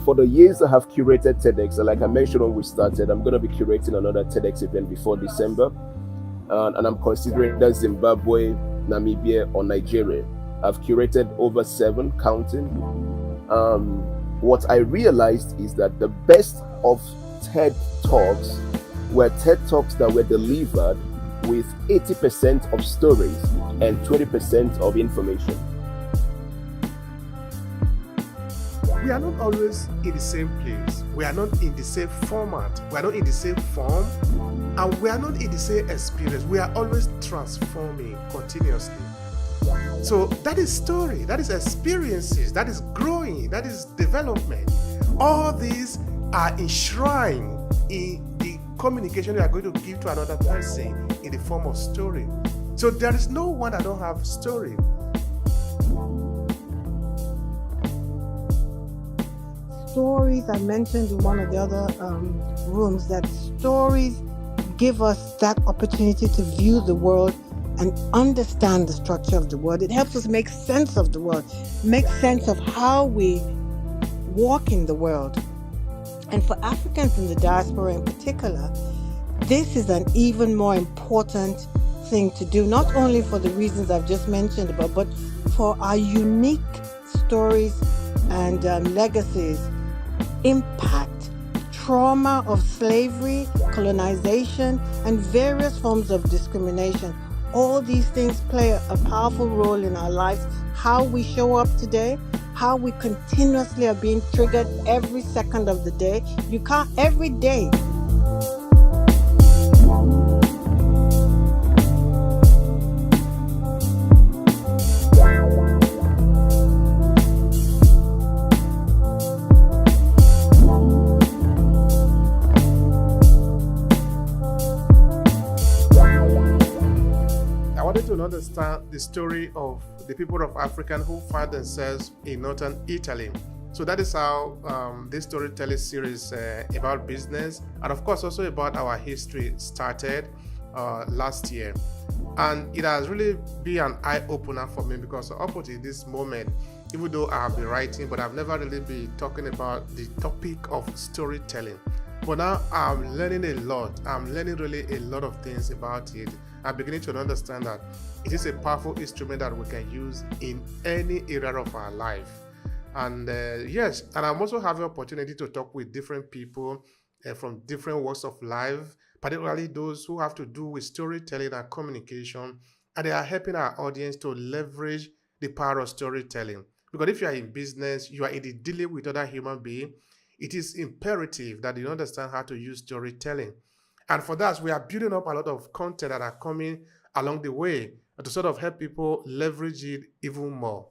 For the years I have curated TEDx, and like I mentioned when we started, I'm going to be curating another TEDx event before December. And I'm considering that Zimbabwe, Namibia, or Nigeria. I've curated over seven, counting. Um, what I realized is that the best of TED Talks were TED Talks that were delivered with 80% of stories and 20% of information. We are not always in the same place. We are not in the same format. We are not in the same form. And we are not in the same experience. We are always transforming continuously. So that is story, that is experiences, that is growing, that is development. All these are enshrined in the communication you are going to give to another person in the form of story. So there is no one that don't have story. Stories, I mentioned in one of the other rooms, that stories give us that opportunity to view the world and understand the structure of the world. It helps us make sense of the world, make sense of how we walk in the world. And for Africans in the diaspora in particular, this is an even more important thing to do, not only for the reasons I've just mentioned about, but for our unique stories and legacies impact trauma of slavery, colonization, and various forms of discrimination. All these things play a powerful role in our lives. How we show up today, how we continuously are being triggered every second of the day. You can't, every day. To understand the story of the people of Africa who find themselves in northern Italy. So that is how this storytelling series about business and of course also about our history started last year. And it has really been an eye-opener for me because up until this moment, even though I have been writing, but I've never really been talking about the topic of storytelling. But now I'm learning a lot. I'm learning really a lot of things about it. I'm beginning to understand that it is a powerful instrument that we can use in any area of our life. And yes, and I'm also having opportunity to talk with different people from different walks of life, particularly those who have to do with storytelling and communication. And they are helping our audience to leverage the power of storytelling. Because if you are in business, you are in the dealing with other human beings, it is imperative that you understand how to use storytelling. And for that, we are building up a lot of content that are coming along the way to sort of help people leverage it even more.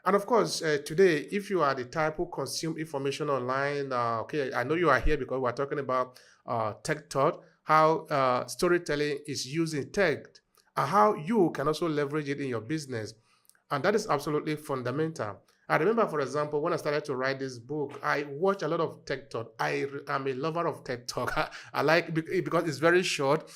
And of course, today, if you are the type who consume information online, okay, I know you are here because we're talking about tech thought, how storytelling is used in tech, and how you can also leverage it in your business. And that is absolutely fundamental. I remember, for example, when I started to write this book, I watched a lot of tech talk. I am a lover of tech talk. I like it because it's very short.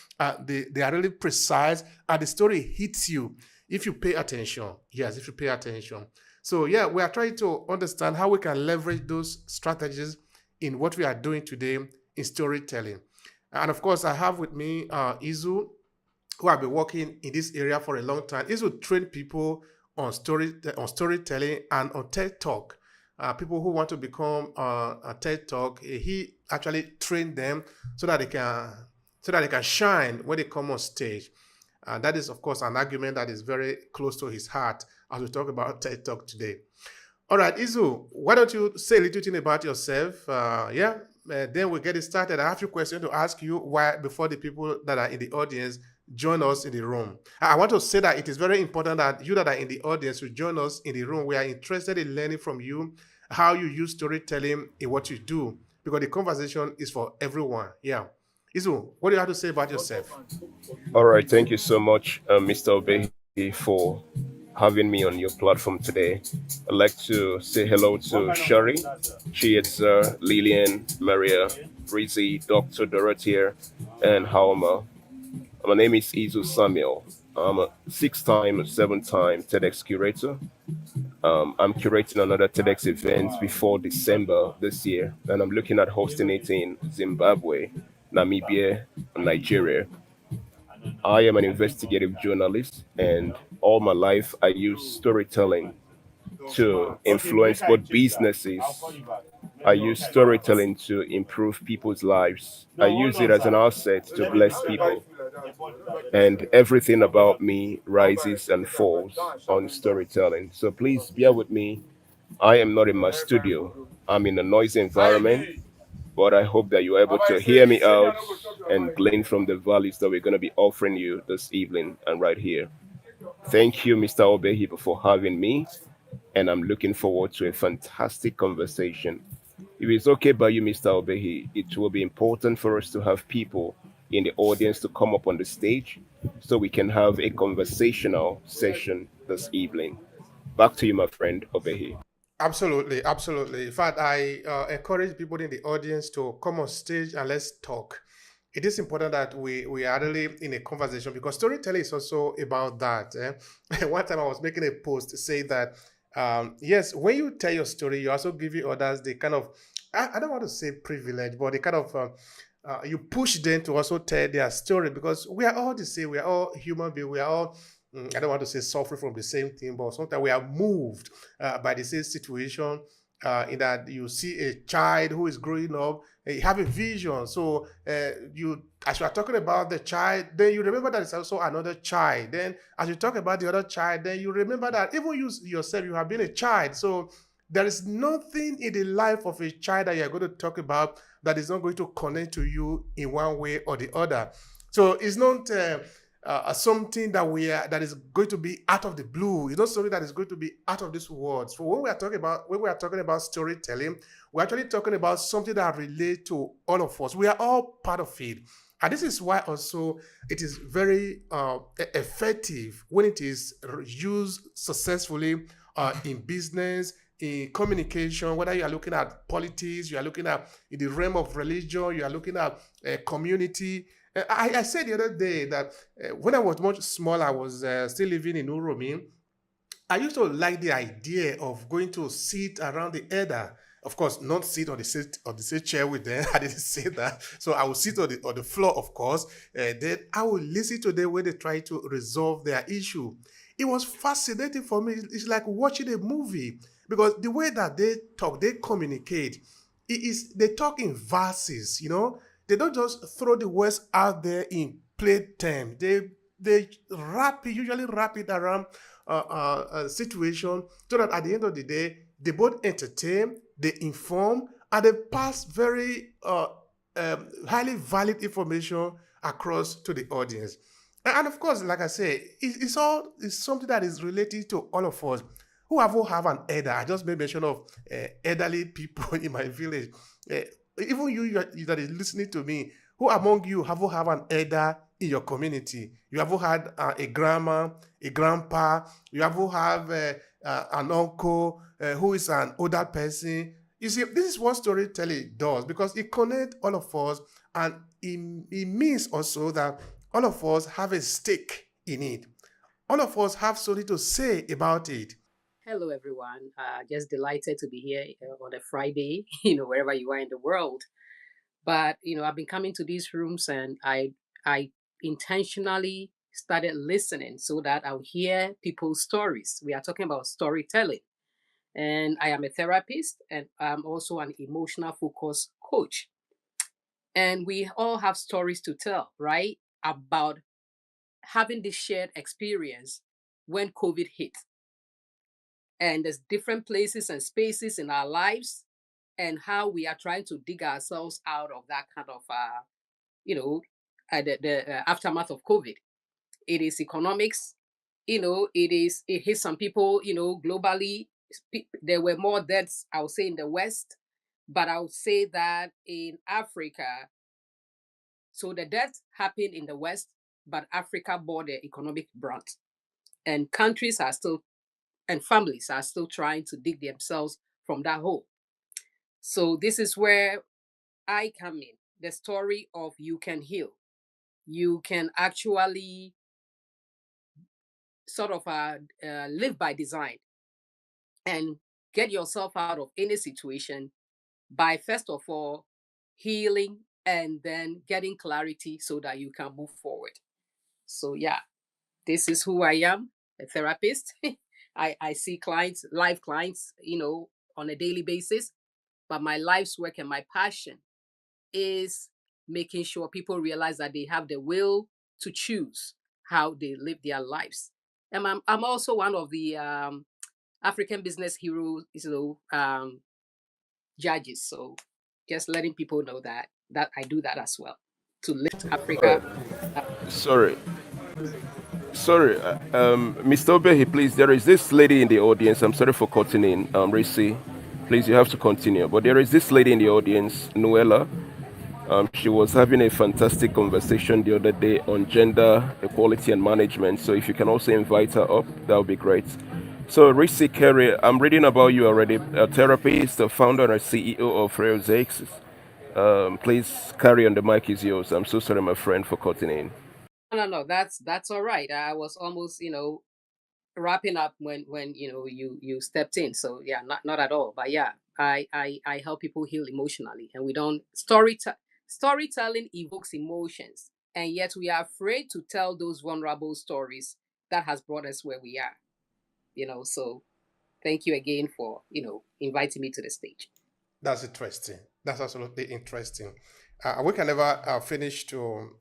They are really precise, and the story hits you if you pay attention. Yes, if you pay attention. So yeah, we are trying to understand how we can leverage those strategies in what we are doing today in storytelling. And of course, I have with me Izu, who have been working in this area for a long time. Izu train people on storytelling and on TED Talk. People who want to become a TED Talk, he actually trained them so that they can shine when they come on stage. And that is, of course, an argument that is very close to his heart as we talk about TED Talk today. All right, Izu, why don't you say a little thing about yourself? Then we'll get it started. I have a few questions to ask you why before the people that are in the audience join us in the room. I want to say that it is very important that you that are in the audience will join us in the room. We are interested in learning from you how you use storytelling in what you do because the conversation is for everyone. Yeah. Izu, what do you have to say about yourself? All right, thank you so much, Mr. Obehi, for having me on your platform today. I'd like to say hello to Shari, Chietza, Lillian, Maria, Rizzi, Dr. Dorothea, and Haoma. My name is Izu Samuel. I'm a 6-time, 7-time TEDx curator. I'm curating another TEDx event before December this year, and I'm looking at hosting it in Zimbabwe, Namibia, and Nigeria. I am an investigative journalist, and all my life I use storytelling to influence both businesses. I use storytelling to improve people's lives. I use it as an asset to bless people. And everything about me rises and falls on storytelling. So please bear with me. I am not in my studio, I'm in a noisy environment, but I hope that you're able to hear me out and glean from the values that we're going to be offering you this evening and right here. Thank you, Mr. Obehi, for having me, and I'm looking forward to a fantastic conversation. If it's okay by you, Mr. Obehi, it will be important for us to have people in the audience to come up on the stage so we can have a conversational session this evening. Back to you, my friend Obehi. Absolutely, absolutely. In fact, I encourage people in the audience to come on stage and let's talk. It is important that we are really in a conversation because storytelling is also about that. One time I was making a post to say that yes, when you tell your story, you also give others the kind of I don't want to say privilege, but the kind of you push them to also tell their story because we are all the same. We are all human beings. We are all I don't want to say suffering from the same thing, but sometimes we are moved by the same situation. In that you see a child who is growing up, you have a vision. So you, as you are talking about the child, then you remember that it's also another child. Then as you talk about the other child, then you remember that even you yourself, you have been a child. So there is nothing in the life of a child that you're going to talk about that is not going to connect to you in one way or the other. So it's not something that we are that is going to be out of the blue. It's not something that is going to be out of this world. So when we are talking about storytelling, we're actually talking about something that relates to all of us. We are all part of it. And this is why also it is very effective when it is used successfully in business, in communication, whether you are looking at politics, you are looking at in the realm of religion, you are looking at community. I said the other day that when I was much smaller, I was still living in Uromi. I used to like the idea of going to sit around the elder. Of course, not sit on the same chair with them. I didn't say that. So I would sit on the floor, of course. Then I would listen to them when they try to resolve their issue. It was fascinating for me. It's like watching a movie because the way that they talk, they communicate. It is they talk in verses. They don't just throw the words out there in plain terms. They usually wrap it around situation so that at the end of the day, they both entertain, they inform, and they pass very highly valid information across to the audience. And of course, like I say, it's something that is related to all of us. Who have an elder? I just made mention of elderly people in my village. Uh, Even you that is listening to me, who among you have an elder in your community? You have had a grandma, a grandpa. You have an uncle who is an older person. You see, this is what storytelling does because it connects all of us, and it means also that all of us have a stake in it. All of us have something to say about it. Hello, everyone. Just delighted to be here on a Friday, wherever you are in the world. But I've been coming to these rooms, and I intentionally started listening so that I'll hear people's stories. We are talking about storytelling, and I am a therapist, and I'm also an emotional focus coach. And we all have stories to tell, right? About having this shared experience when COVID hit. And there's different places and spaces in our lives and how we are trying to dig ourselves out of that kind of you know the aftermath of COVID. It is economics. It hit some people, globally. There were more deaths, I would say, in the West, but I would say that in Africa, so the death happened in the West, but Africa bore the economic brunt, and countries are still and families are still trying to dig themselves from that hole. So this is where I come in. The story of you can heal. You can actually sort of live by design. and get yourself out of any situation by first of all healing and then getting clarity so that you can move forward. So yeah, this is who I am, a therapist. I see clients, live clients, on a daily basis, but my life's work and my passion is making sure people realize that they have the will to choose how they live their lives. And I'm also one of the African business heroes, judges. So just letting people know that I do that as well to lift Africa. Sorry, sorry, Mr. Obehi, please. There is this lady in the audience. I'm sorry for cutting in, Risi. Please, you have to continue. But there is this lady in the audience, Noella. She was having a fantastic conversation the other day on gender equality and management. So if you can also invite her up, that would be great. So Risi Kerry, I'm reading about you already. A therapist, a founder and CEO of Real Zakes. Please carry on. The mic is yours. I'm so sorry, my friend, for cutting in. No, that's all right. I was almost, wrapping up when you stepped in. So yeah, not at all. But yeah, I help people heal emotionally, and we don't storytelling evokes emotions, and yet we are afraid to tell those vulnerable stories that has brought us where we are. So thank you again for inviting me to the stage. That's interesting. That's absolutely interesting. We can never finish to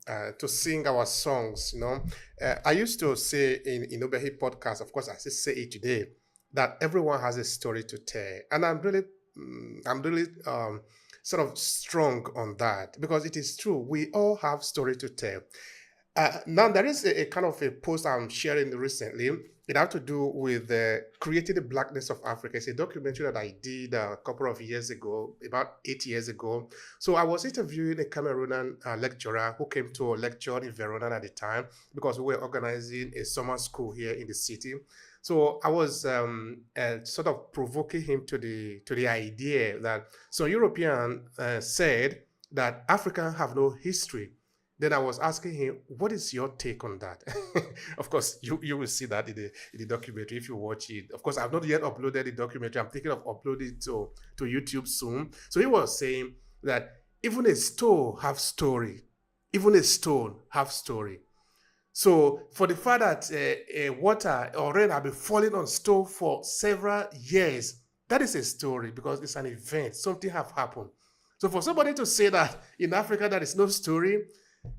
sing our songs. I used to say in Obehi podcast, of course, I still say it today, that everyone has a story to tell, and I'm really sort of strong on that because it is true. We all have story to tell. Now there is a kind of a post I'm sharing recently. It had to do with creating the blackness of Africa. It's a documentary that I did a couple of years ago, about 8 years ago. So I was interviewing a Cameroonian lecturer who came to lecture in Verona at the time because we were organizing a summer school here in the city. So I was sort of provoking him to the idea that some European said that Africans have no history. Then I was asking him, what is your take on that? Of course, you will see that in the documentary if you watch it. Of course, I've not yet uploaded the documentary. I'm thinking of uploading it to YouTube soon. So he was saying that even a stone have story. Even a stone have story. So for the fact that water or rain have been falling on stone for several years, that is a story because it's an event. Something have happened. So for somebody to say that in Africa there is no story,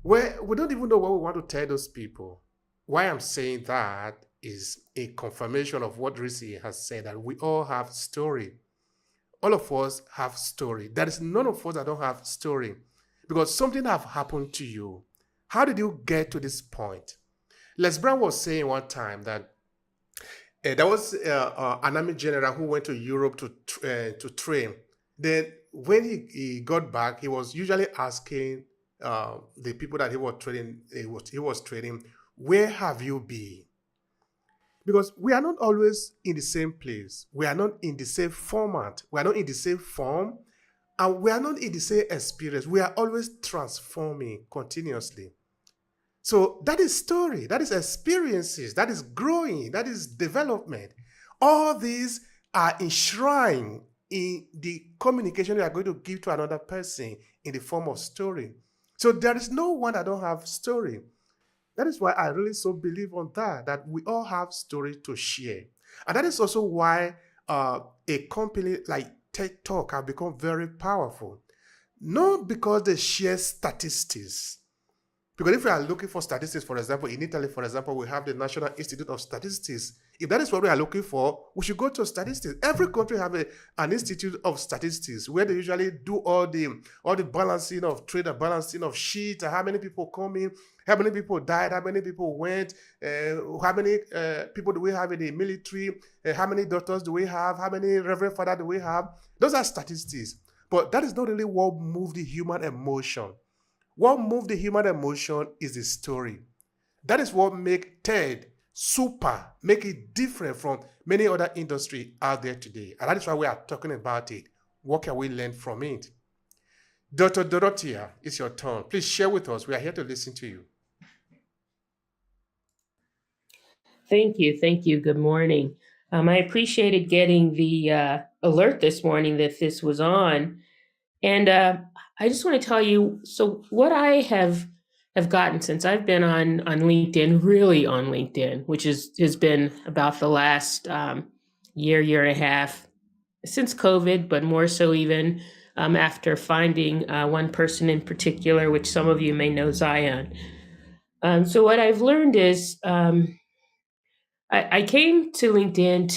well, we don't even know what we want to tell those people. Why I'm saying that is a confirmation of what Risi has said, that we all have story. All of us have story. There is none of us that don't have story because something have happened to you. How did you get to this point? Les Brown was saying one time that there was an army general who went to Europe to train. Then when he got back, he was usually asking the people that he was training, where have you been? Because we are not always in the same place. We are not in the same format. We are not in the same form. And we are not in the same experience. We are always transforming continuously. So that is story. That is experiences. That is growing. That is development. All these are enshrined in the communication you are going to give to another person in the form of story. So there is no one that don't have story. That is why I really so believe on that we all have story to share. And that is also why a company like TED Talk have become very powerful. Not because they share statistics. Because if we are looking for statistics, for example, in Italy, for example, we have the National Institute of Statistics. If that is what we are looking for, we should go to statistics. Every country have an institute of statistics where they usually do all the balancing of trade and balancing of sheet, how many people come in, how many people died, how many people went, how many people do we have in the military, how many doctors do we have, how many reverend father do we have. Those are statistics. But that is not really what moves the human emotion. What moves the human emotion is the story. That is what makes TED super, make it different from many other industries out there today. And that is why we are talking about it. What can we learn from it? Dr. Dorothea, it's your turn. Please share with us. We are here to listen to you. Thank you. Thank you. Good morning. I appreciated getting the alert this morning that this was on. And I just want to tell you, so what I have gotten since I've been on LinkedIn, really on LinkedIn, which has been about the last year and a half since COVID, but more so even after finding one person in particular, which some of you may know, Zion. So what I've learned is I came to LinkedIn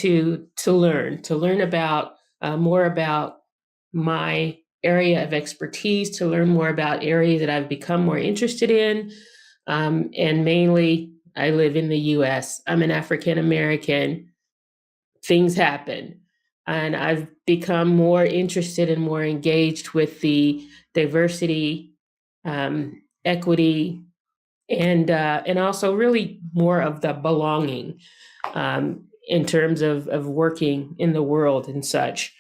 to learn about more about my area of expertise, to learn more about areas that I've become more interested in. And mainly, I live in the US. I'm an African American. Things happen. And I've become more interested and more engaged with the diversity, equity, and also really more of the belonging in terms of working in the world and such.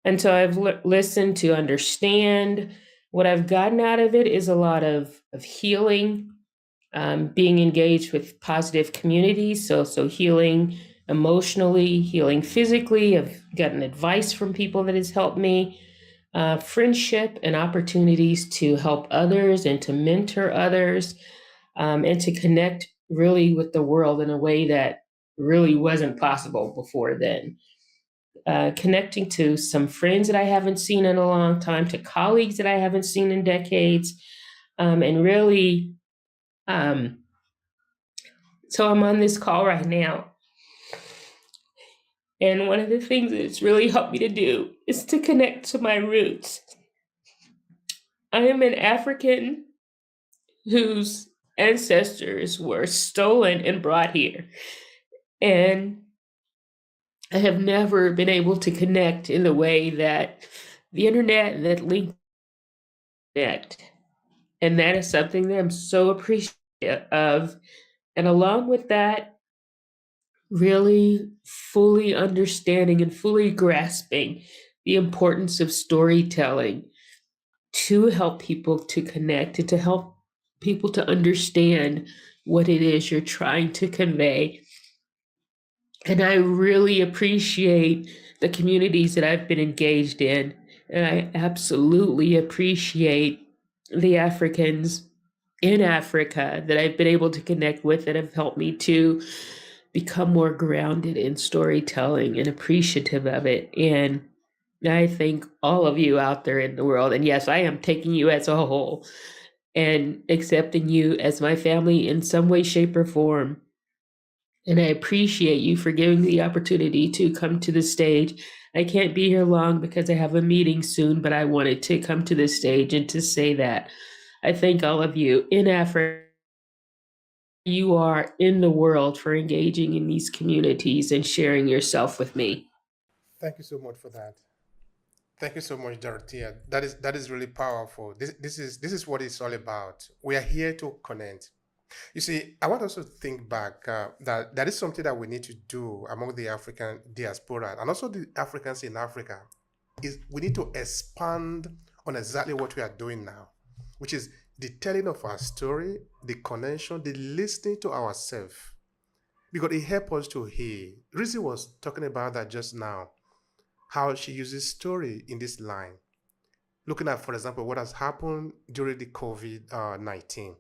And so I've listened to understand. What I've gotten out of it is a lot of healing, being engaged with positive communities. So healing emotionally, healing physically. I've gotten advice from people that has helped me. Friendship and opportunities to help others and to mentor others, and to connect really with the world in a way that really wasn't possible before then. Connecting to some friends that I haven't seen in a long time, to colleagues that I haven't seen in decades, and really, so I'm on this call right now. And one of the things that it's really helped me to do is to connect to my roots. I am an African whose ancestors were stolen and brought here. And I have never been able to connect in the way that the internet, that link connect. And that is something that I'm so appreciative of. And along with that, really fully understanding and fully grasping the importance of storytelling to help people to connect and to help people to understand what it is you're trying to convey. And I really appreciate the communities that I've been engaged in. And I absolutely appreciate the Africans in Africa that I've been able to connect with that have helped me to become more grounded in storytelling and appreciative of it. And I thank all of you out there in the world. And yes, I am taking you as a whole and accepting you as my family in some way, shape, or form. And I appreciate you for giving me the opportunity to come to the stage. I can't be here long because I have a meeting soon, but I wanted to come to the stage and to say that. I thank all of you in Africa. You are in the world for engaging in these communities and sharing yourself with me. Thank you so much for that. Thank you so much, Dorothea. That is really powerful. This is what it's all about. We are here to connect. You see, I want us to think back that that is something that we need to do among the African diaspora and also the Africans in Africa. Is we need to expand on exactly what we are doing now, which is the telling of our story, the connection, the listening to ourselves, because it helps us to heal. Rizzy was talking about that just now, how she uses story in this line, looking at, for example, what has happened during the COVID-19.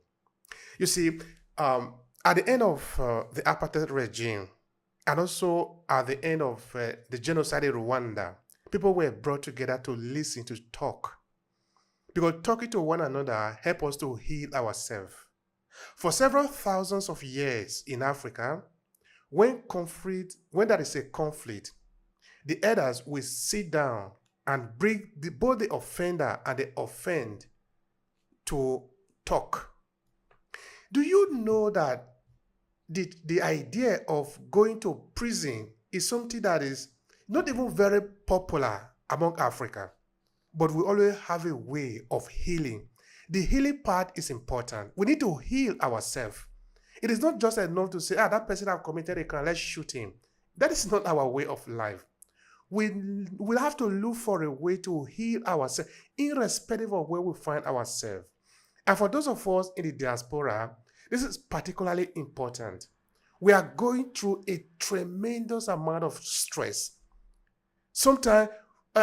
You see, at the end of the apartheid regime, and also at the end of the genocide in Rwanda, people were brought together to listen, to talk. Because talking to one another help us to heal ourselves. For several thousands of years in Africa, when there is a conflict, the elders will sit down and bring both the offender and the offend to talk. Do you know that the idea of going to prison is something that is not even very popular among Africa, but we always have a way of healing. The healing part is important. We need to heal ourselves. It is not just enough to say, that person have committed a crime, let's shoot him. That is not our way of life. We will have to look for a way to heal ourselves, irrespective of where we find ourselves. And for those of us in the diaspora, this is particularly important. We are going through a tremendous amount of stress. Sometimes,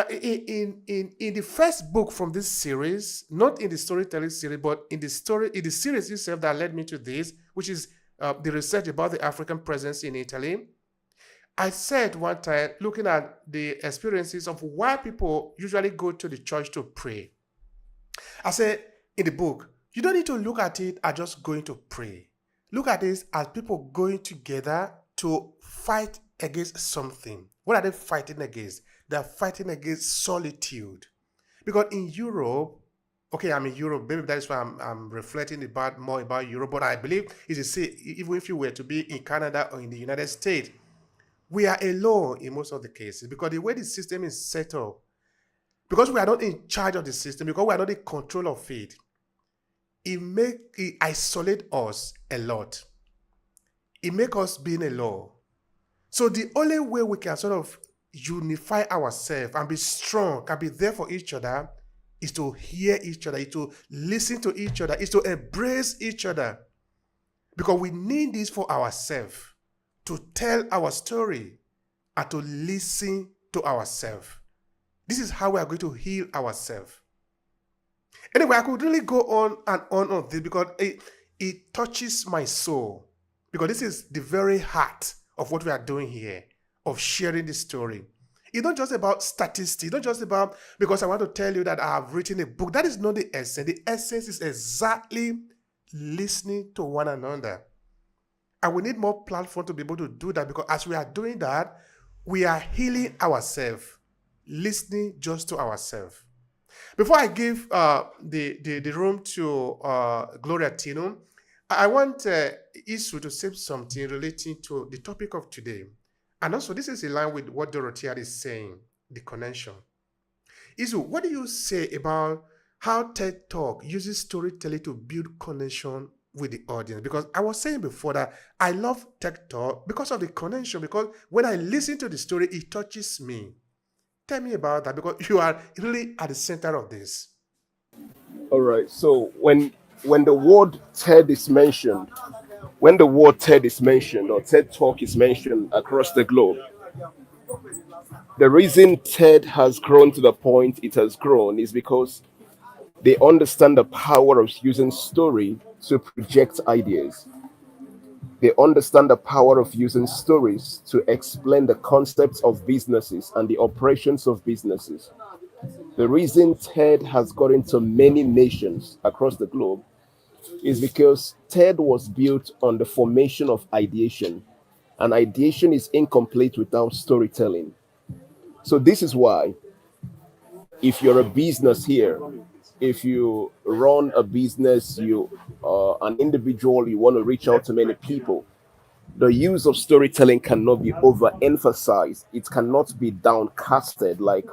in the first book from this series, not in the storytelling series, but in the series itself that led me to this, which is the research about the African presence in Italy. I said one time, looking at the experiences of why people usually go to the church to pray. I said in the book, you don't need to look at it as just going to pray. Look at this as people going together to fight against something. What are they fighting against? They're fighting against solitude. Because in Europe, okay, I'm in Europe, maybe that is why I'm reflecting about more about Europe, but I believe it's the same, even if you were to be in Canada or in the United States, we are alone in most of the cases because the way the system is set up, because we are not in charge of the system, because we are not in control of it isolate us a lot. It make us being alone. So the only way we can sort of unify ourselves and be strong, can be there for each other, is to hear each other, is to listen to each other, is to embrace each other. Because we need this for ourselves, to tell our story and to listen to ourselves. This is how we are going to heal ourselves. Anyway, I could really go on this because it touches my soul. Because this is the very heart of what we are doing here, of sharing this story. It's not just about statistics, it's not just about because I want to tell you that I have written a book. That is not the essence. The essence is exactly listening to one another. And we need more platform to be able to do that because as we are doing that, we are healing ourselves, listening just to ourselves. Before I give the room to Gloria Tino, I want Isu to say something relating to the topic of today. And also, this is in line with what Dorothea is saying, the connection. Isu, what do you say about how TED Talk uses storytelling to build connection with the audience? Because I was saying before that I love TED Talk because of the connection, because when I listen to the story, it touches me. Tell me about that because you are really at the center of this. All right. So when the word TED is mentioned, when the word TED is mentioned or TED Talk is mentioned across the globe, the reason TED has grown to the point it has grown is because they understand the power of using story to project ideas. They understand the power of using stories to explain the concepts of businesses and the operations of businesses. The reason TED has got into many nations across the globe is because TED was built on the formation of ideation, and ideation is incomplete without storytelling. So, this is why, if you're a business here, if you run a business, you an individual, you want to reach out to many people, the use of storytelling cannot be overemphasized. It cannot be downcasted. Like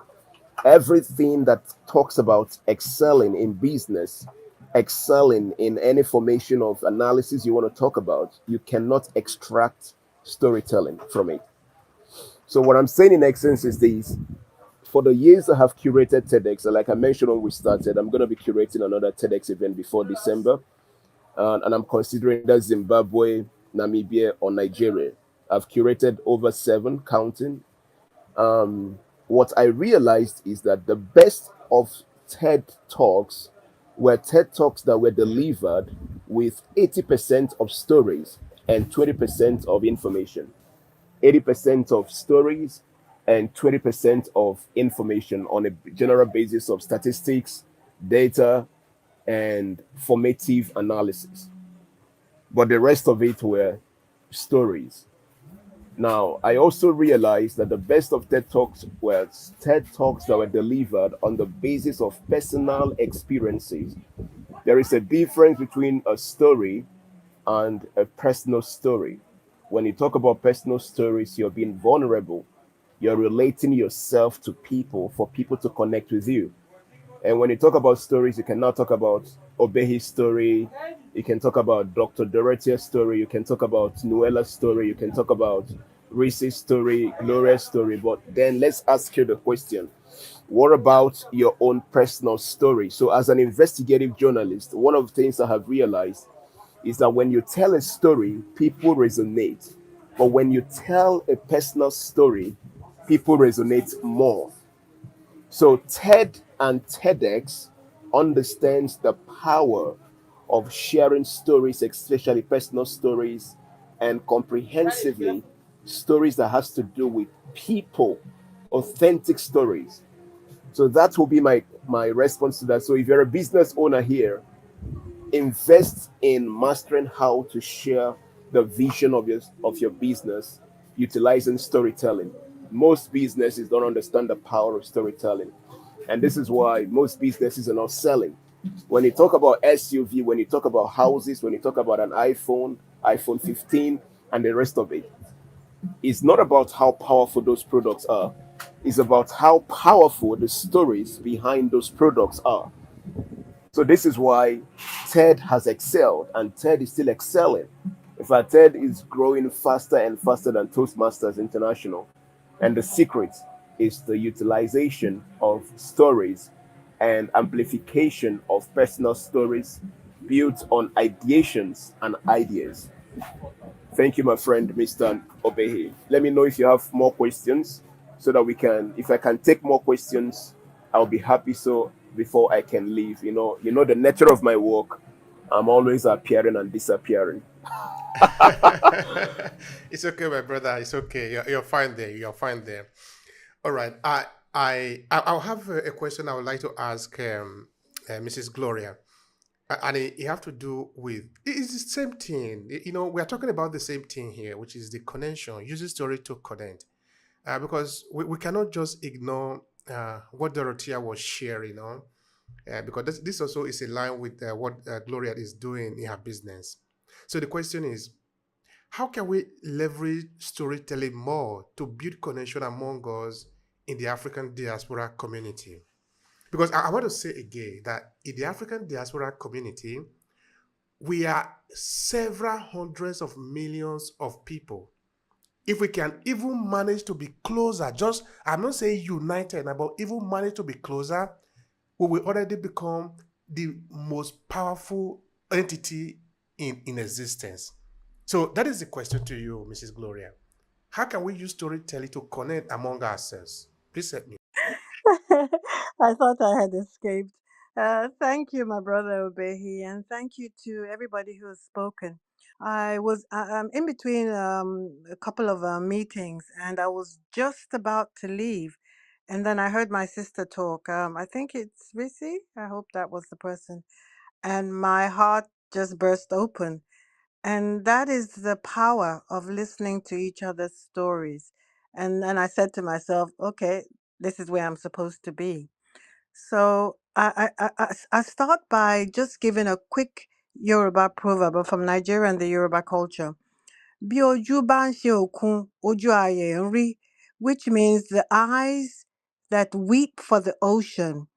everything that talks about excelling in business, excelling in any formation of analysis you want to talk about, you cannot extract storytelling from it. So, what I'm saying in essence is this: for the years I have curated TEDx, and like I mentioned when we started, I'm going to be curating another TEDx event before December. And I'm considering either Zimbabwe, Namibia, or Nigeria. I've curated over seven, counting. What I realized is that the best of TED Talks were TED Talks that were delivered with 80% of stories and 20% of information. 80% of stories and 20% of information on a general basis of statistics, data, and formative analysis. But the rest of it were stories. Now, I also realized that the best of TED Talks were TED Talks that were delivered on the basis of personal experiences. There is a difference between a story and a personal story. When you talk about personal stories, you're being vulnerable. You're relating yourself to people for people to connect with you. And when you talk about stories, you can now talk about Obehi's story. You can talk about Dr. Dorothea's story. You can talk about Nuela's story. You can talk about Reese's story, Gloria's story. But then let's ask you the question: what about your own personal story? So, as an investigative journalist, one of the things I have realized is that when you tell a story, people resonate. But when you tell a personal story, people resonate more. So TED and TEDx understands the power of sharing stories, especially personal stories, and comprehensively stories that has to do with people, authentic stories. So that will be my response to that. So if you're a business owner here, invest in mastering how to share the vision of your business utilizing storytelling. Most businesses don't understand the power of storytelling, and this is why most businesses are not selling. When you talk about SUV, when you talk about houses, when you talk about an iPhone 15 and the rest of it, it's not about how powerful those products are. It's about how powerful the stories behind those products are. So this is why TED has excelled, and TED is still excelling. In fact, TED is growing faster and faster than Toastmasters International. And the secret is the utilization of stories and amplification of personal stories built on ideations and ideas. Thank you, my friend, Mr. Obehi. Let me know if you have more questions so that we can, if I can take more questions, I'll be happy. So before I can leave, you know the nature of my work. I'm always appearing and disappearing. It's okay, my brother. It's okay. You're fine there. You're fine there. All right. I'll have a question I would like to ask Mrs. Gloria. And it have to do with it's the same thing. We are talking about the same thing here, which is the connection, using story to connect. Because we cannot just ignore what Dorothea was sharing on, because this also is in line with what Gloria is doing in her business. So the question is, how can we leverage storytelling more to build connection among us in the African diaspora community? Because I want to say again that in the African diaspora community, we are several hundreds of millions of people. If we can even manage to be closer, just I'm not saying united, but even manage to be closer, we will already become the most powerful entity in existence. So that is the question to you, Mrs. Gloria. How can we use storytelling to connect among ourselves? Please help me. I thought I had escaped. Thank you, my brother Obehi, and thank you to everybody who has spoken. I'm in between a couple of meetings, and I was just about to leave, and then I heard my sister talk. I think it's Rissy. I hope that was the person, and my heart just burst open. And that is the power of listening to each other's stories. And then I said to myself, okay, this is where I'm supposed to be. So I start by just giving a quick Yoruba proverb from Nigeria and the Yoruba culture. Bí ojú bá ń ṣe òkun, ojú ayẹ̀ ń rí, which means the eyes that weep for the ocean,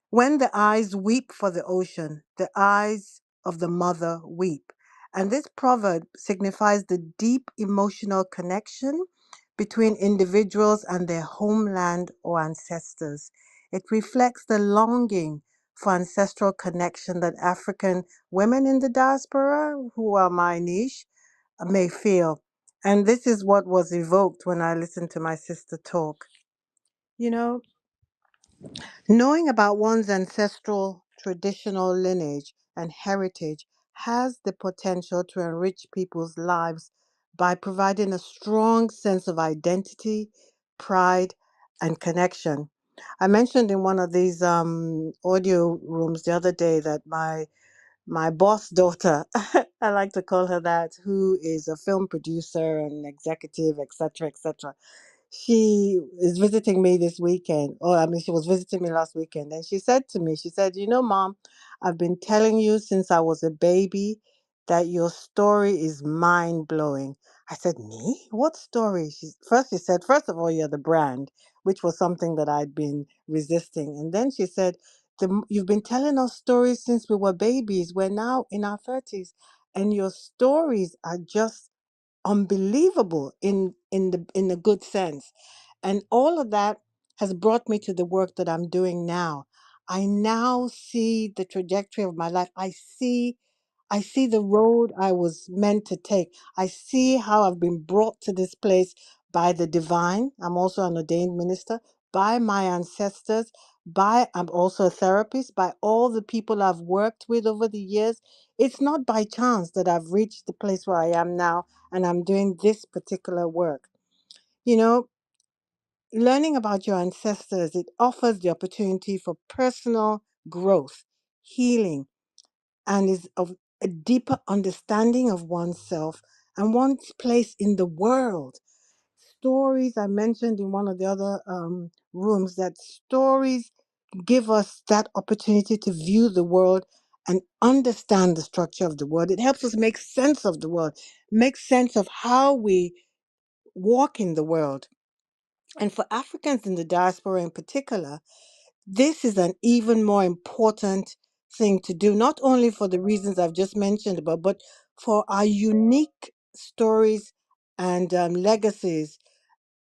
when the eyes weep for the ocean, the eyes of the mother weep. And this proverb signifies the deep emotional connection between individuals and their homeland or ancestors. It reflects the longing for ancestral connection that African women in the diaspora, who are my niche, may feel. And this is what was evoked when I listened to my sister talk. You know, knowing about one's ancestral traditional lineage and heritage has the potential to enrich people's lives by providing a strong sense of identity, pride, and connection. I mentioned in one of these audio rooms the other day that my boss daughter, I like to call her that, who is a film producer and executive, etc., etc. She is visiting me this weekend. Or, I mean, she was visiting me last weekend. And she said to me, she said, Mom, I've been telling you since I was a baby that your story is mind blowing. I said, Me? What story? She said, first of all, you're the brand, which was something that I'd been resisting. And then she said, You've been telling us stories since we were babies. We're now in our 30s. And your stories are just unbelievable in the good sense, and all of that has brought me to the work that I'm doing now. I now see the trajectory of my life. I see the road I was meant to take. I see how I've been brought to this place by the divine. I'm also an ordained minister, by my ancestors, I'm also a therapist, by all the people I've worked with over the years. It's not by chance that I've reached the place where I am now and I'm doing this particular work. You know, learning about your ancestors, it offers the opportunity for personal growth, healing, and is of a deeper understanding of oneself and one's place in the world. Stories, I mentioned in one of the other rooms, that stories give us that opportunity to view the world and understand the structure of the world. It helps us make sense of the world, make sense of how we walk in the world. And for Africans in the diaspora in particular, this is an even more important thing to do, not only for the reasons I've just mentioned about, but for our unique stories and legacies,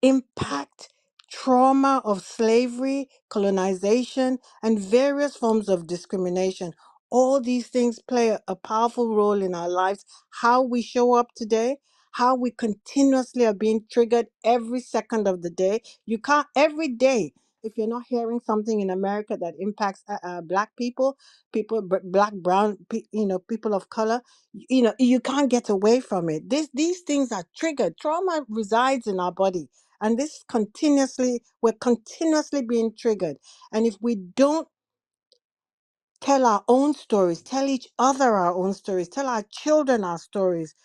impact, trauma of slavery, colonization, and various forms of discrimination. All these things play a powerful role in our lives. How we show up today, how we continuously are being triggered every second of the day. You can't, every day, if you're not hearing something in America that impacts Black people, Black, brown, people of color, you can't get away from it. These things are triggered. Trauma resides in our body, and we're continuously being triggered. And if we don't tell our own stories, tell each other our own stories, tell our children our stories,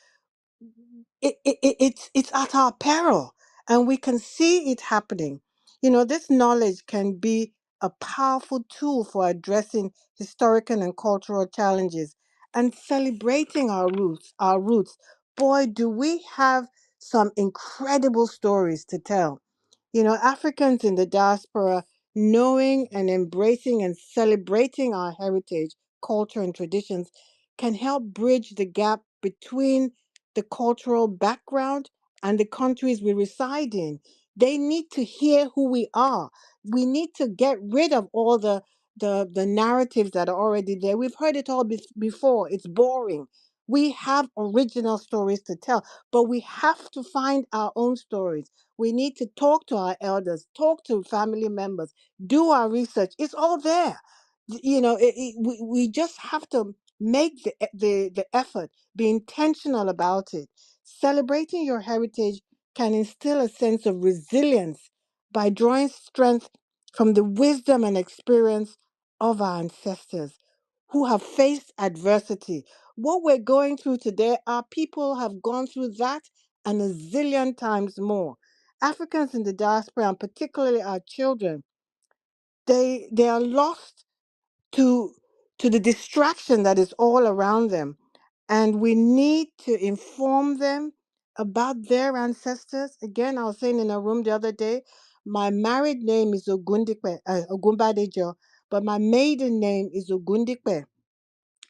it's at our peril, and we can see it happening. This knowledge can be a powerful tool for addressing historical and cultural challenges and celebrating our roots. Boy, do we have some incredible stories to tell. Africans in the diaspora, knowing and embracing and celebrating our heritage, culture, and traditions can help bridge the gap between the cultural background and the countries we reside in. They need to hear who we are. We need to get rid of all the narratives that are already there. We've heard it all before. It's boring. We have original stories to tell, but we have to find our own stories. We need to talk to our elders, talk to family members, do our research. It's all there. We just have to make the effort, be intentional about it. Celebrating your heritage can instill a sense of resilience by drawing strength from the wisdom and experience of our ancestors who have faced adversity. What we're going through today, our people have gone through that and a zillion times more. Africans in the diaspora, and particularly our children, they are lost to the distraction that is all around them, and we need to inform them about their ancestors. Again, I was saying in a room the other day, my married name is Ogunbadejo, but my maiden name is Ogundikpe.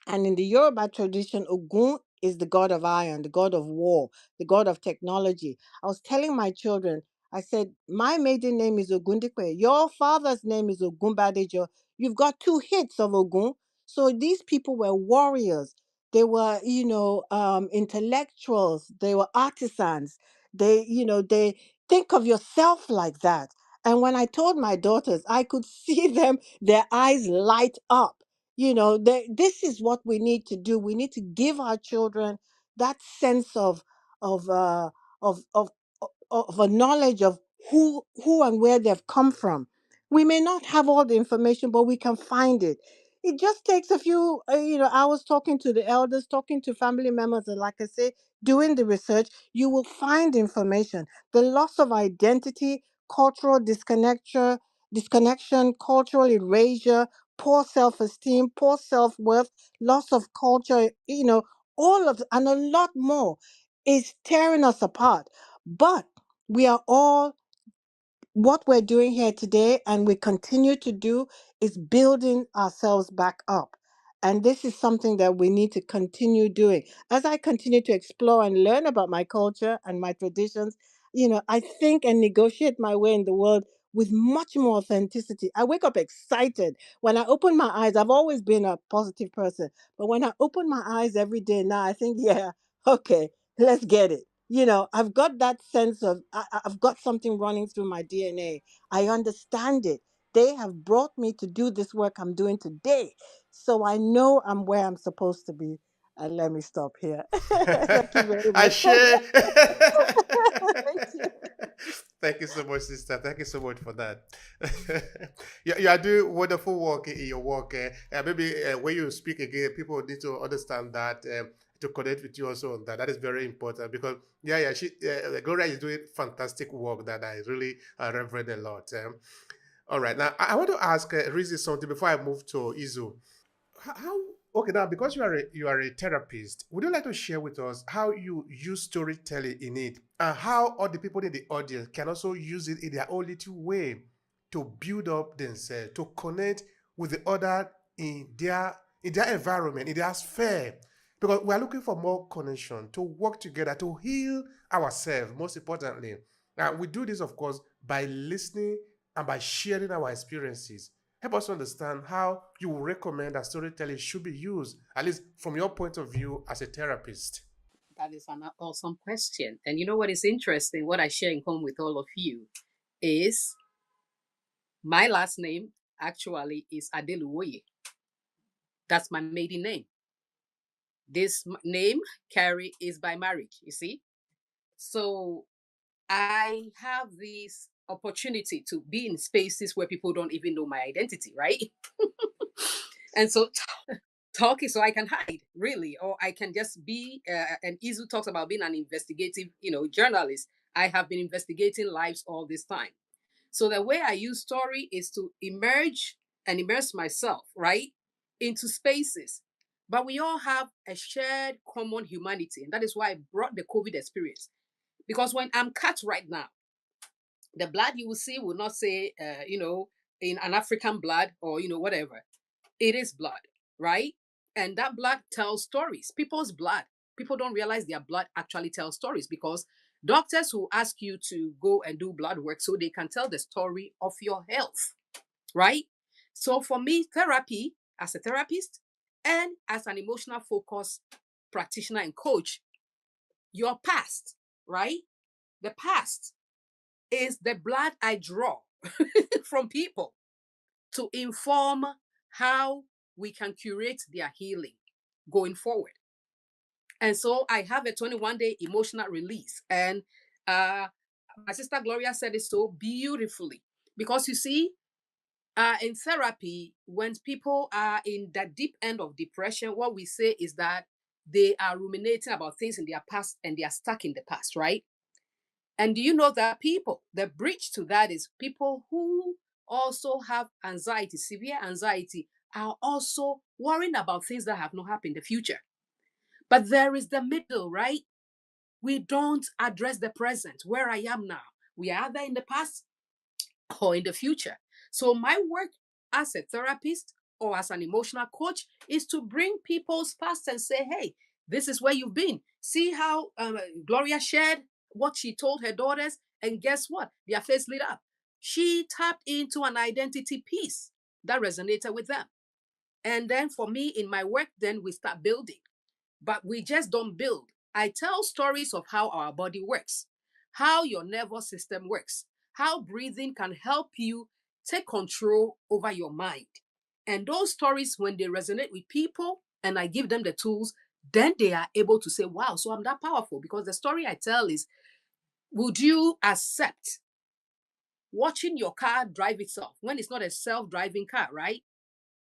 And in the Yoruba tradition, Ogun is the god of iron, the god of war, the god of technology. I was telling my children, I said, my maiden name is Ogundikwe. Your father's name is Ogunbadejo. You've got two hits of Ogun. So these people were warriors. They were, intellectuals. They were artisans. They think of yourself like that. And when I told my daughters, I could see them, their eyes light up. This is what we need to do. We need to give our children that sense of uh of of of a knowledge of who and where they've come from. We may not have all the information, but we can find it. It just takes a few hours talking to the elders, talking to family members, and like I say, doing the research. You will find information. The loss of identity, cultural disconnection, cultural erasure, poor self-esteem, poor self-worth, loss of culture, all of and a lot more is tearing us apart. But we are all, what we're doing here today and we continue to do is building ourselves back up. And this is something that we need to continue doing. As I continue to explore and learn about my culture and my traditions, I think and negotiate my way in the world with much more authenticity. I wake up excited. When I open my eyes, I've always been a positive person, but when I open my eyes every day now, I think, yeah, okay, let's get it. I've got that sense of, I've got something running through my DNA. I understand it. They have brought me to do this work I'm doing today. So I know I'm where I'm supposed to be. And let me stop here. Thank you very I much. share. Thank you. Thank you so much, sister. Thank you so much for that. You are doing wonderful work in your work. Maybe when you speak again, people need to understand that to connect with you also on that. That is very important because Gloria is doing fantastic work that I really reverend a lot. All right, now I want to ask Rizzi something before I move to Izu. How okay now because you are a therapist, would you like to share with us how you use storytelling in it and how all the people in the audience can also use it in their own little way to build up themselves, to connect with the other in their environment, in their sphere, because we are looking for more connection to work together to heal ourselves most importantly. Now we do this of course by listening and by sharing our experiences. Help us understand how you would recommend that storytelling should be used, at least from your point of view as a therapist. That is an awesome question. And you know what is interesting? What I share in common with all of you is my last name actually is Adeluoye. That's my maiden name. This name, Carrie, is by marriage, you see? So I have this opportunity to be in spaces where people don't even know my identity, right? And so talking so I can hide, really, or I can just be. And Izu talks about being an investigative, journalist. I have been investigating lives all this time. So the way I use story is to emerge and immerse myself, right, into spaces. But we all have a shared common humanity, and that is why I brought the COVID experience. Because when I'm cut right now, the blood you will see will not say, in an African blood or whatever. It is blood, right? And that blood tells stories. People's blood, people don't realize their blood actually tells stories because doctors will ask you to go and do blood work so they can tell the story of your health, right? So for me, therapy as a therapist and as an emotional focus practitioner and coach, your past, right? The past is the blood I draw from people to inform how we can curate their healing going forward. And so I have a 21-day emotional release. And my sister Gloria said it so beautifully. Because you see, in therapy, when people are in the deep end of depression, what we say is that they are ruminating about things in their past and they are stuck in the past, right? And do you know that people, the bridge to that is people who also have anxiety, severe anxiety, are also worrying about things that have not happened in the future. But there is the middle, right? We don't address the present, where I am now. We are either in the past or in the future. So my work as a therapist or as an emotional coach is to bring people's past and say, hey, this is where you've been. See how Gloria shared what she told her daughters, and guess what? Their face lit up. She tapped into an identity piece that resonated with them. And then for me in my work, then we start building. But we just don't build. I tell stories of how our body works, how your nervous system works, how breathing can help you take control over your mind. And those stories, when they resonate with people and I give them the tools, then they are able to say, wow, so I'm that powerful. Because the story I tell is, would you accept watching your car drive itself when it's not a self-driving car, right?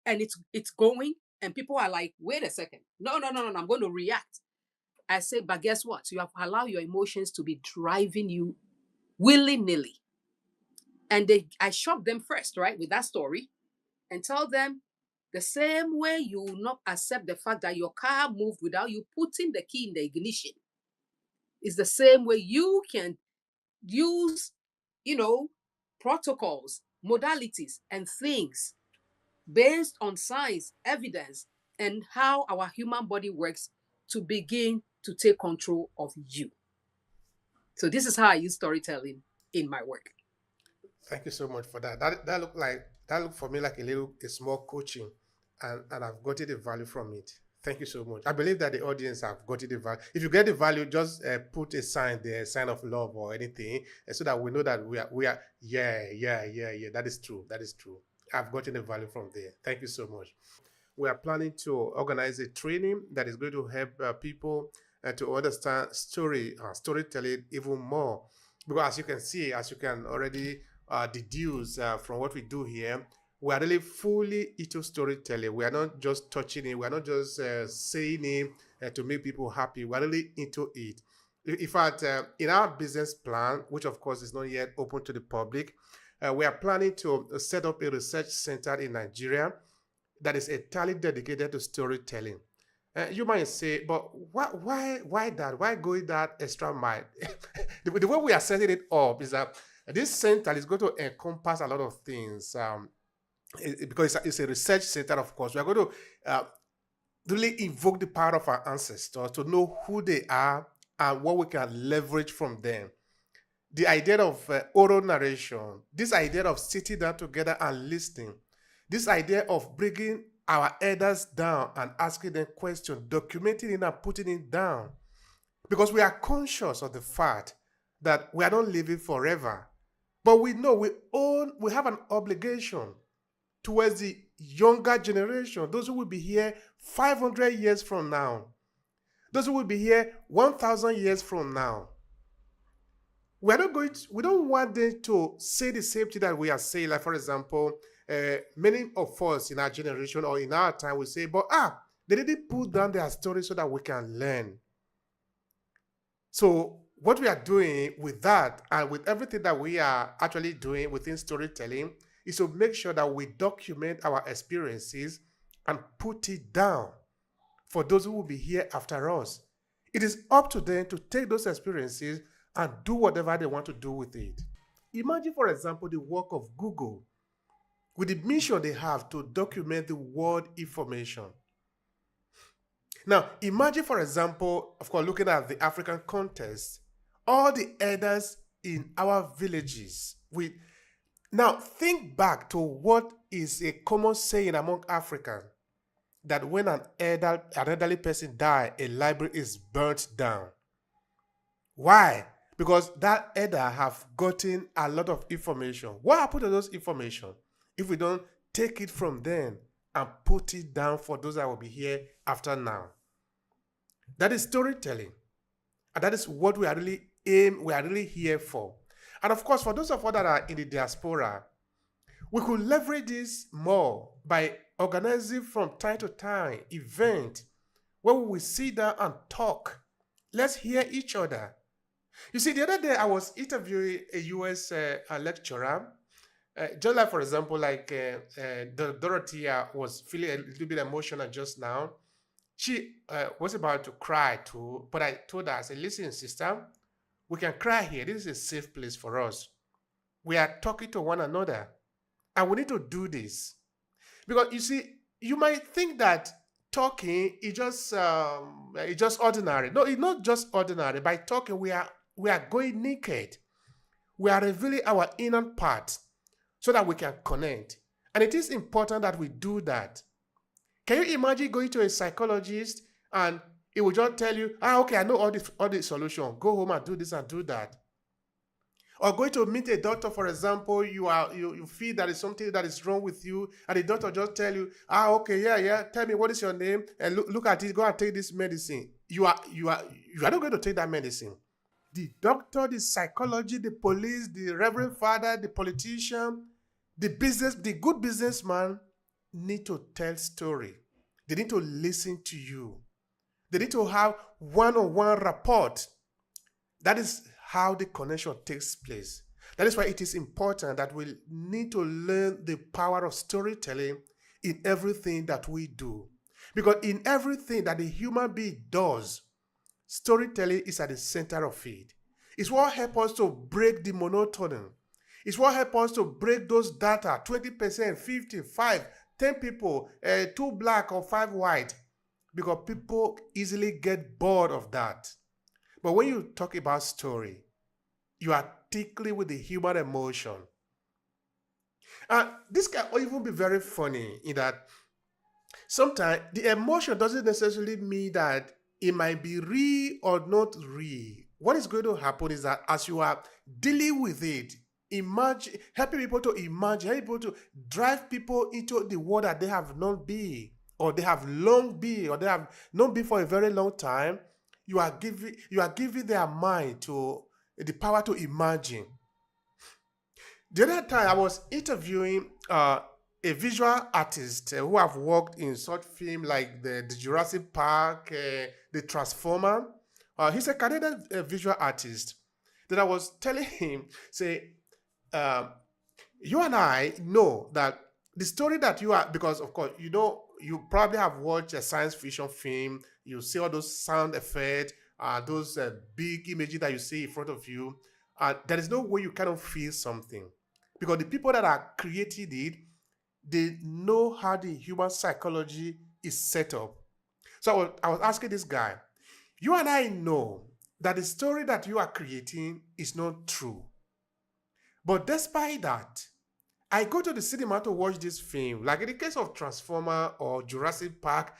And it's going, and people are like, wait a second. No, no, no, no, no, I'm going to react. I say, but guess what? You have allowed your emotions to be driving you willy-nilly. And I shock them first, right, with that story and tell them the same way you will not accept the fact that your car moved without you putting the key in the ignition is the same way you can use, you know, protocols, modalities, and things based on science, evidence, and how our human body works to begin to take control of you. So this is how I use storytelling in my work. Thank you so much for that. That looked for me like a small coaching, and I've gotten the value from it. Thank you so much. I believe that the audience have gotten the value. If you get the value, just put a sign there, a sign of love or anything, so that we know that we are. Yeah, yeah, yeah, yeah. That is true. That is true. I've gotten the value from there. Thank you so much. We are planning to organize a training that is going to help people to understand storytelling even more. Because as you can see, as you can already deduce from what we do here, we are really fully into storytelling. We are not just touching it. We are not just saying it to make people happy. We are really into it. In fact, in our business plan, which of course is not yet open to the public, we are planning to set up a research center in Nigeria that is entirely dedicated to storytelling. You might say, but why that? Why going that extra mile? The way we are setting it up is that this center is going to encompass a lot of things. Because it's a research center, of course. We are going to really invoke the power of our ancestors to know who they are and what we can leverage from them. The idea of oral narration, this idea of sitting down together and listening, this idea of bringing our elders down and asking them questions, documenting it and putting it down. Because we are conscious of the fact that we are not living forever. But we know we have an obligation towards the younger generation, those who will be here 500 years from now, those who will be here 1,000 years from now. We don't want them to say the same thing that we are saying. Like, for example, many of us in our generation or in our time will say, but they didn't put down their story so that we can learn. So what we are doing with that and with everything that we are actually doing within storytelling is to make sure that we document our experiences and put it down for those who will be here after us. It is up to them to take those experiences and do whatever they want to do with it. Imagine, for example, the work of Google with the mission they have to document the world information. Now, imagine, for example, of course, looking at the African context, all the elders in our villages. Now, think back to what is a common saying among Africans, that when an elderly person dies, a library is burnt down. Why? Because that elder have gotten a lot of information. What happened to those information if we don't take it from them and put it down for those that will be here after now? That is storytelling. And that is what we are really here for. And of course, for those of us that are in the diaspora, we could leverage this more by organizing from time to time events where we will sit down and talk. Let's hear each other. You see, the other day I was interviewing a US lecturer. Just like, for example, like Dorothea was feeling a little bit emotional just now. She was about to cry too, but I told her, I said, listen, sister, we can cry here. This is a safe place for us. We are talking to one another, and we need to do this. Because you see, you might think that talking is just ordinary. No, it's not just ordinary. By talking, we are going naked. We are revealing our inner part so that we can connect. And it is important that we do that. Can you imagine going to a psychologist and it will just tell you, okay, I know all the solution. Go home and do this and do that. Or going to meet a doctor, for example, you feel that is something that is wrong with you, and the doctor just tell you, okay, yeah, tell me what is your name, and look at it, go and take this medicine. You are not going to take that medicine. The doctor, the psychologist, the police, the reverend father, the politician, the good businessman need to tell story. They need to listen to you. They need to have one-on-one rapport. That is how the connection takes place. That is why it is important that we need to learn the power of storytelling in everything that we do. Because in everything that the human being does, storytelling is at the center of it. It's what helps us to break the monotony. It's what helps us to break those data, 20%, 50, 5, 10 people, 2 black or 5 white, because people easily get bored of that. But when you talk about story, you are tickling with the human emotion. This can even be very funny in that sometimes the emotion doesn't necessarily mean that it might be real or not real. What is going to happen is that as you are dealing with it, imagine helping people to imagine, helping people to drive people into the world that they have not been, or they have long been, or they have not been for a very long time. You are giving their mind to the power to imagine. The other time I was interviewing a visual artist who have worked in short film like the Jurassic Park, the Transformer. He's a Canadian visual artist. Then I was telling him, say, uh, you and I know that the story that you are, because of course, you probably have watched a science fiction film, you see all those sound effects, those big images that you see in front of you. There is no way you cannot feel something because the people that are creating it, they know how the human psychology is set up. So I was asking this guy, you and I know that the story that you are creating is not true. But despite that, I go to the cinema to watch this film. Like in the case of Transformer or Jurassic Park,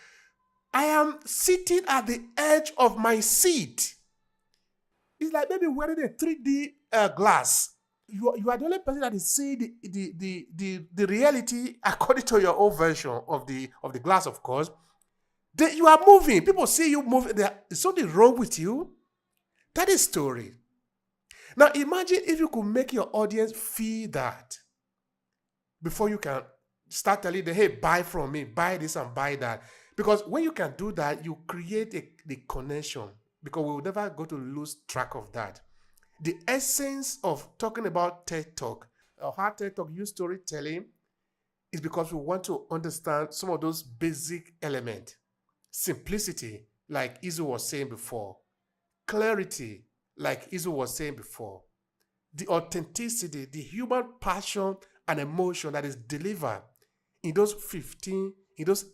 I am sitting at the edge of my seat. It's like maybe wearing a 3D glass. You are the only person that is seeing the reality according to your own version of the glass, of course. You are moving. People see you moving. There's something wrong with you. That is story. Now imagine if you could make your audience feel that before you can start telling them, hey, buy from me, buy this and buy that. Because when you can do that, you create the connection, because we will never go to lose track of that. The essence of talking about TED Talk, or how TED Talk use storytelling, is because we want to understand some of those basic elements. Simplicity, like Izu was saying before. Clarity, like Izu was saying before. The authenticity, the human passion and emotion that is delivered in those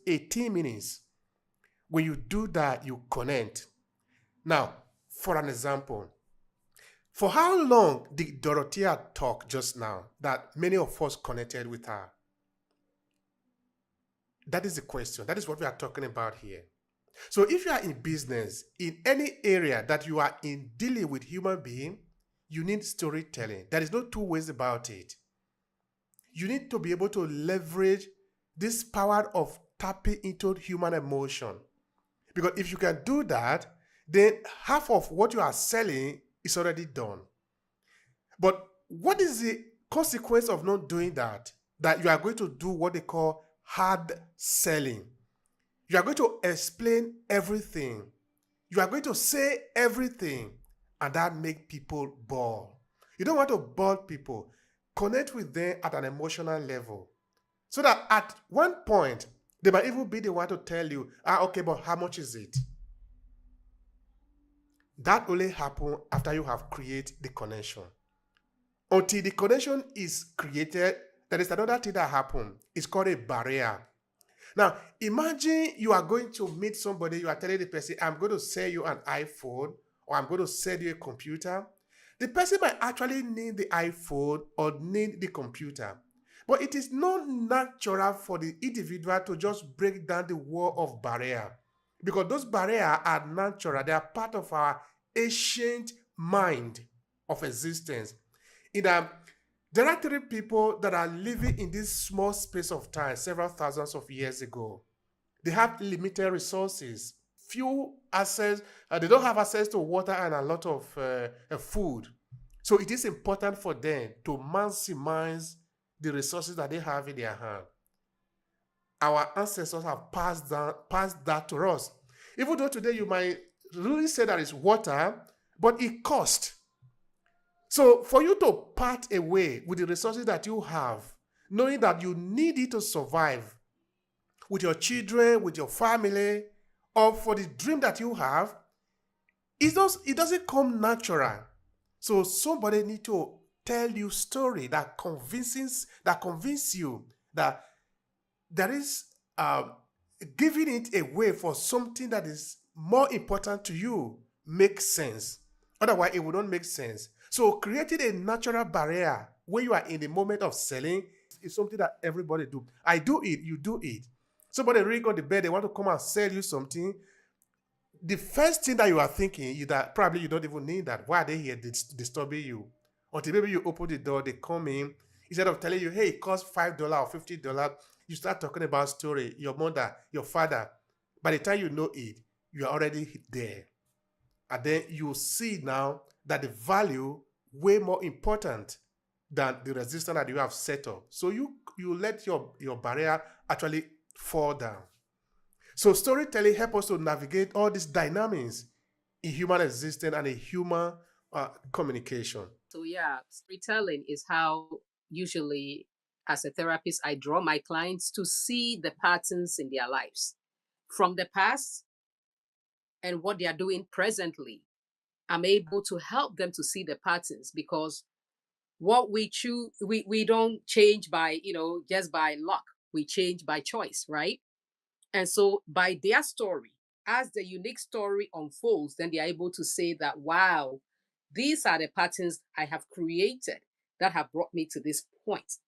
18 minutes. When you do that, you connect. Now, for an example, for how long did Dorothea talk just now that many of us connected with her? That is the question. That is what we are talking about here. So if you are in business, in any area that you are in dealing with human being, you need storytelling. There is no two ways about it. You need to be able to leverage this power of tapping into human emotion. Because if you can do that, then half of what you are selling is already done. But what is the consequence of not doing that? That you are going to do what they call hard selling. You are going to explain everything. You are going to say everything, and that makes people bored. You don't want to bore people. Connect with them at an emotional level, so that at one point, they might even be the one to tell you, okay, but how much is it? That only happens after you have created the connection. Until the connection is created, there is another thing that happens. It's called a barrier. Now, imagine you are going to meet somebody, you are telling the person, I'm going to sell you an iPhone, or I'm going to sell you a computer. The person might actually need the iPhone or need the computer. But it is not natural for the individual to just break down the wall of barrier. Because those barriers are natural. They are part of our ancient mind of existence. There are 3 people that are living in this small space of time several thousands of years ago. They have limited resources, few access, they don't have access to water and a lot of food. So it is important for them to maximize the resources that they have in their hand. Our ancestors have passed that to us. Even though today you might really say that it's water, but it costs. So for you to part away with the resources that you have, knowing that you need it to survive with your children, with your family, or for the dream that you have, it doesn't come natural. So somebody need to tell you story that convince you that there is giving it away for something that is more important to you makes sense. Otherwise, it would not make sense. So creating a natural barrier when you are in the moment of selling It's something that everybody do. I do it, you do it. Somebody really got the bed, they want to come and sell you something. The first thing that you are thinking is that probably you don't even need that. Why are they here disturbing you? Until maybe you open the door, they come in. Instead of telling you, hey, it costs $5 or $50, you start talking about story, your mother, your father. By the time you know it, you are already there. And then you see now that the value way more important than the resistance that you have set up. So you let your barrier actually fall down. So storytelling helps us to navigate all these dynamics in human existence and in human communication. So yeah, storytelling is how usually as a therapist I draw my clients to see the patterns in their lives from the past and what they are doing presently. I'm able to help them to see the patterns because what we choose, we don't change by, just by luck. We change by choice, right? And so by their story, as the unique story unfolds, then they are able to say that, wow, these are the patterns I have created that have brought me to this point.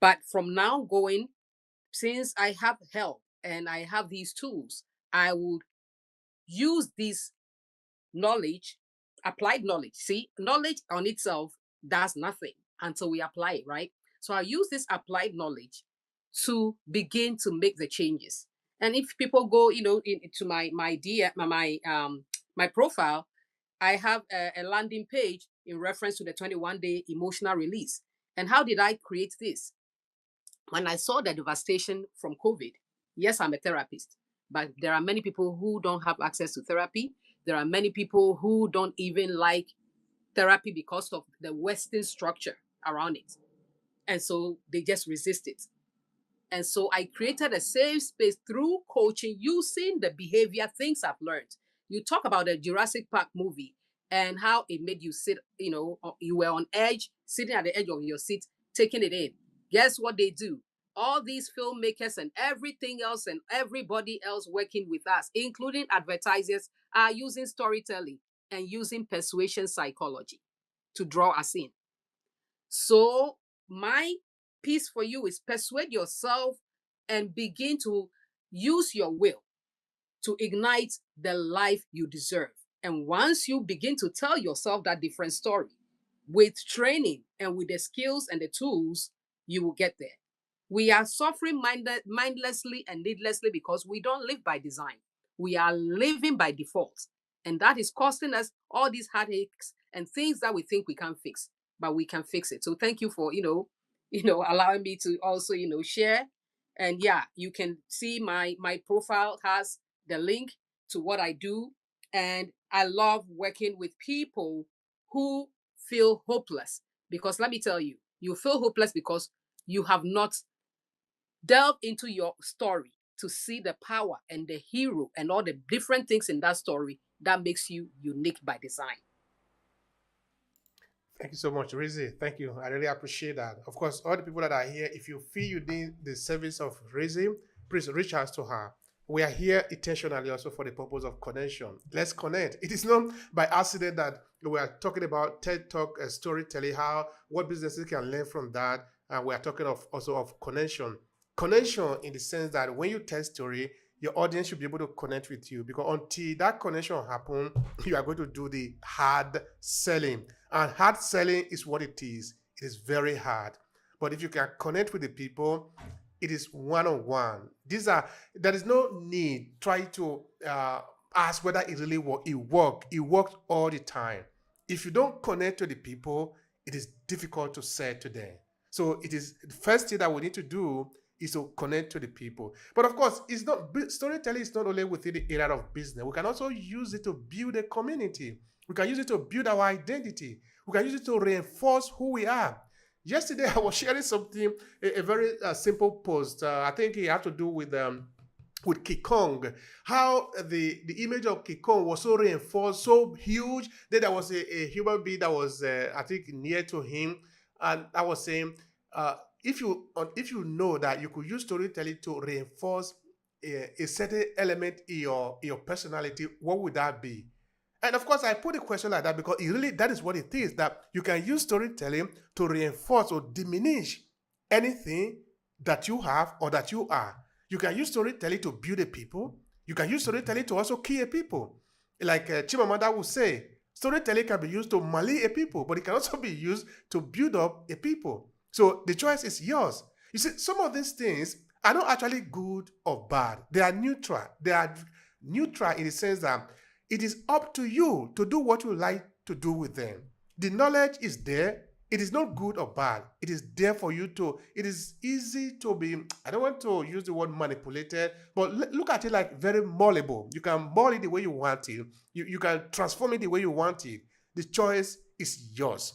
But from now going, since I have help and I have these tools, I would use this knowledge, applied knowledge. See, knowledge on itself does nothing until we apply it, right? So I use this applied knowledge to begin to make the changes. And if people go, into my profile, I have a landing page in reference to the 21-day emotional release. And how did I create this? When I saw the devastation from COVID, yes, I'm a therapist, but there are many people who don't have access to therapy. There are many people who don't even like therapy because of the Western structure around it. And so they just resist it. And so I created a safe space through coaching using the behavior things I've learned. You talk about the Jurassic Park movie and how it made you sit, you were on edge, sitting at the edge of your seat, taking it in. Guess what they do? All these filmmakers and everything else and everybody else working with us, including advertisers, are using storytelling and using persuasion psychology to draw us in. So my piece for you is persuade yourself and begin to use your will to ignite the life you deserve. And once you begin to tell yourself that different story with training and with the skills and the tools, you will get there. We are suffering mindlessly and needlessly because we don't live by design. We are living by default. And that is costing us all these heartaches and things that we think we can't fix, but we can fix it. So thank you for, allowing me to also, share. And yeah, you can see my profile has the link to what I do. And I love working with people who feel hopeless. Because let me tell you, you feel hopeless because you have not delved into your story to see the power and the hero and all the different things in that story that makes you unique by design. Thank you so much, Rizzy. Thank you. I really appreciate that. Of course, all the people that are here, if you feel you need the service of Rizzy, please reach out to her. We are here intentionally also for the purpose of connection. Let's connect. It is not by accident that we are talking about TED Talk storytelling, what businesses can learn from that. And we are talking also of connection. Connection in the sense that when you tell story, your audience should be able to connect with you, because until that connection happens, you are going to do the hard selling. And hard selling is what it is. It is very hard. But if you can connect with the people, it is one-on-one. There is no need try to ask whether it really works. It works all the time. If you don't connect to the people, it is difficult to sell to them. So it is the first thing that we need to do is to connect to the people. But of course, storytelling is not only within the area of business. We can also use it to build a community. We can use it to build our identity. We can use it to reinforce who we are. Yesterday, I was sharing something, a very simple post. I think it had to do with Kikong, how the image of Kikong was so reinforced, so huge, that there was a human being that was, I think, near to him. And I was saying, if you know that you could use storytelling to reinforce a certain element in your personality, what would that be? And of course, I put a question like that because that is what it is, that you can use storytelling to reinforce or diminish anything that you have or that you are. You can use storytelling to build a people. You can use storytelling to also kill a people. Like Chimamanda would say, storytelling can be used to malign a people, but it can also be used to build up a people. So the choice is yours. You see, some of these things are not actually good or bad. They are neutral. They are neutral in the sense that it is up to you to do what you like to do with them. The knowledge is there. It is not good or bad. It is there for you to, it is easy to be, I don't want to use the word manipulated, but look at it like very malleable. You can mold it the way you want it. You can transform it the way you want it. The choice is yours.